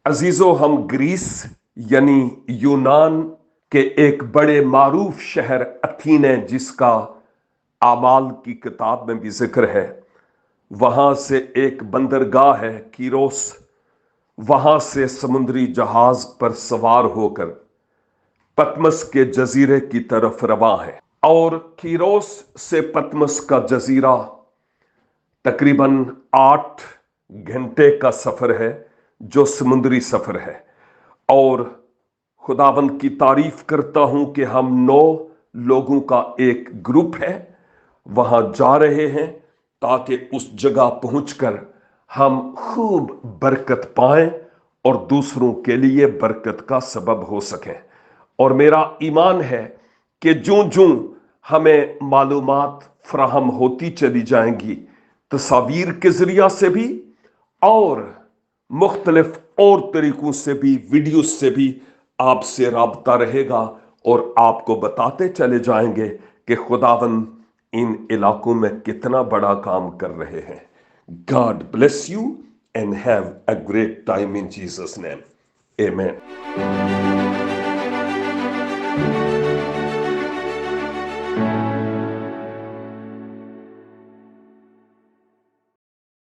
عزیزو، ہم گریس یعنی یونان کے ایک بڑے معروف شہر اتھینے، جس کا اعمال کی کتاب میں بھی ذکر ہے، وہاں سے ایک بندرگاہ ہے کیروس، وہاں سے سمندری جہاز پر سوار ہو کر پتمس کے جزیرے کی طرف رواں ہے۔ اور کیروس سے پتمس کا جزیرہ تقریباً 8 گھنٹے کا سفر ہے، جو سمندری سفر ہے۔ اور خداوند کی تعریف کرتا ہوں کہ ہم 9 لوگوں کا ایک گروپ ہے، وہاں جا رہے ہیں تاکہ اس جگہ پہنچ کر ہم خوب برکت پائیں اور دوسروں کے لیے برکت کا سبب ہو سکیں۔ اور میرا ایمان ہے کہ جوں جوں ہمیں معلومات فراہم ہوتی چلی جائیں گی، تصاویر کے ذریعہ سے بھی اور مختلف اور طریقوں سے بھی، ویڈیوز سے بھی آپ سے رابطہ رہے گا، اور آپ کو بتاتے چلے جائیں گے کہ خداوند ان علاقوں میں کتنا بڑا کام کر رہے ہیں۔ God bless you and have a great time in Jesus' name. Amen.